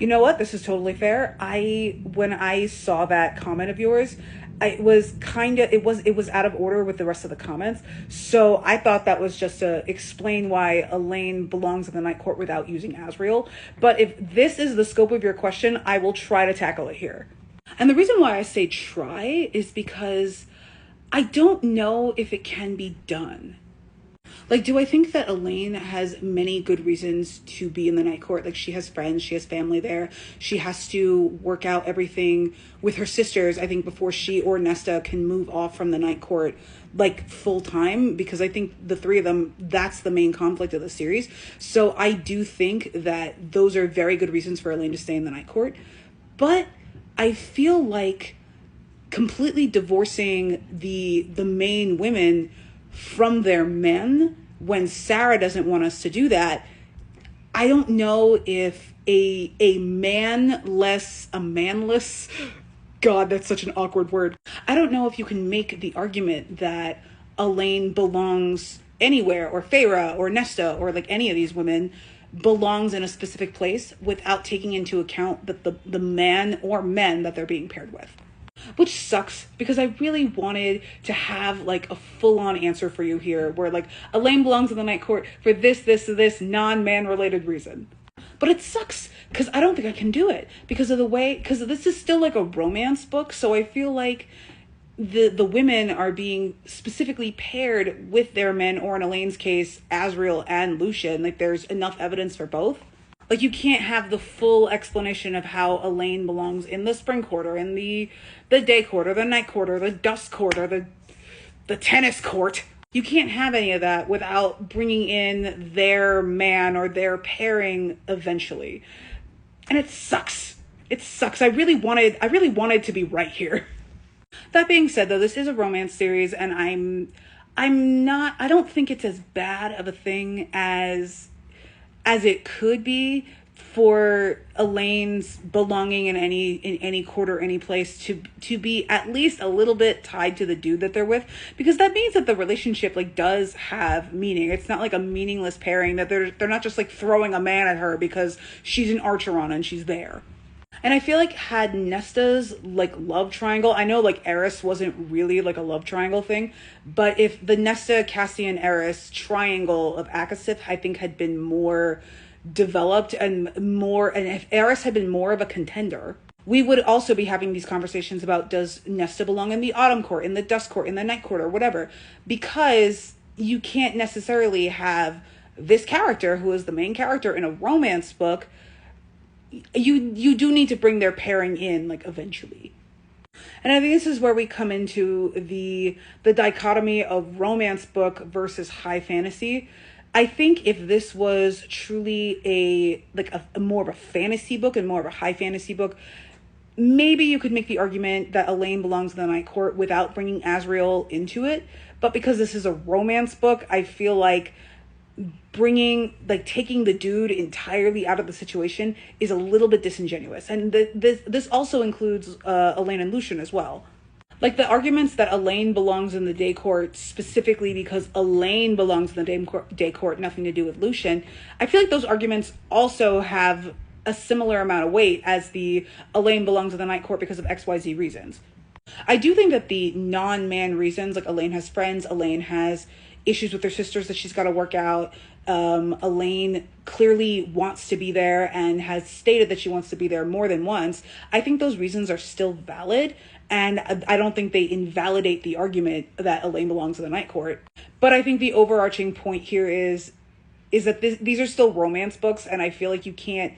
You know what? This is totally fair. When I saw that comment of yours, it was out of order with the rest of the comments. So I thought that was just to explain why Elaine belongs in the Night Court without using Asriel. But if this is the scope of your question, I will try to tackle it here. And the reason why I say try is because I don't know if it can be done. Like, do I think that Elaine has many good reasons to be in the Night Court? Like, she has friends, she has family there. She has to work out everything with her sisters, I think, before she or Nesta can move off from the Night Court, like, full time, because I think the three of them, that's the main conflict of the series. So I do think that those are very good reasons for Elaine to stay in the Night Court. But I feel like completely divorcing the main women from their men, when Sarah doesn't want us to do that, I don't know if a manless, God, that's such an awkward word. I don't know if you can make the argument that Elaine belongs anywhere, or Feyre, or Nesta, or like any of these women belongs in a specific place without taking into account that the man or men that they're being paired with. Which sucks, because I really wanted to have like a full-on answer for you here, where like Elaine belongs in the Night Court for this non-man related reason. But it sucks because I don't think I can do it because this is still like a romance book. So I feel like the women are being specifically paired with their men, or in Elaine's case, Asriel and Lucien. Like, there's enough evidence for both. Like, you can't have the full explanation of how Elaine belongs in the spring court, or in the day court, or the night court, or the dust court, or the tennis court. You can't have any of that without bringing in their man or their pairing eventually. And it sucks. It sucks. I really wanted to be right here. That being said, though, this is a romance series, and I don't think it's as bad of a thing as it could be for Elaine's belonging in any court or any place to be at least a little bit tied to the dude that they're with, because that means that the relationship like does have meaning. It's not like a meaningless pairing, that they're not just like throwing a man at her because she's an Archeron and she's there. And I feel like had Nesta's like love triangle, I know like Eris wasn't really like a love triangle thing, but if the Nesta, Cassian, Eris triangle of Akasith, I think, had been more developed and if Eris had been more of a contender, we would also be having these conversations about, does Nesta belong in the autumn court, in the dust court, in the night court, or whatever, because you can't necessarily have this character, who is the main character in a romance book. You do need to bring their pairing in, like, eventually. And I think this is where we come into the dichotomy of romance book versus high fantasy. I think if this was truly a more of a fantasy book and more of a high fantasy book, maybe you could make the argument that Elaine belongs in the Night Court without bringing Asriel into it. But because this is a romance book, I feel like taking the dude entirely out of the situation is a little bit disingenuous. And this also includes Elaine and Lucien as well. Like, the arguments that Elaine belongs in the day court specifically because Elaine belongs in the day court, nothing to do with Lucien, I feel like those arguments also have a similar amount of weight as the Elaine belongs in the Night Court because of XYZ reasons. I do think that the non-man reasons, like Elaine has friends, Elaine has issues with her sisters that she's got to work out, Elaine clearly wants to be there and has stated that she wants to be there more than once, I think those reasons are still valid, and I don't think they invalidate the argument that Elaine belongs in the Night Court. But I think the overarching point here is that these are still romance books, and I feel like you can't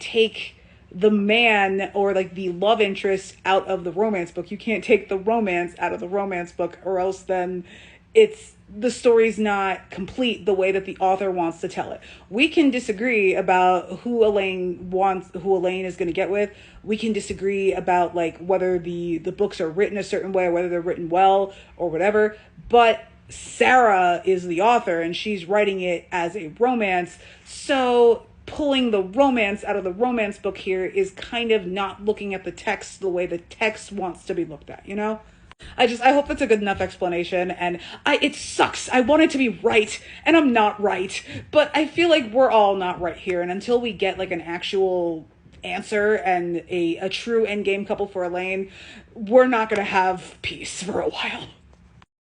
take the man or like the love interest out of the romance book. You can't take the romance out of the romance book, or else then the story's not complete the way that the author wants to tell it. We can disagree about who Elaine is going to get with. We can disagree about like whether the books are written a certain way, or whether they're written well or whatever. But Sarah is the author and she's writing it as a romance. So pulling the romance out of the romance book here is kind of not looking at the text the way the text wants to be looked at, you know? I hope that's a good enough explanation, and it sucks. I want it to be right, and I'm not right, but I feel like we're all not right here, and until we get like an actual answer and a true end game couple for Elaine, we're not going to have peace for a while.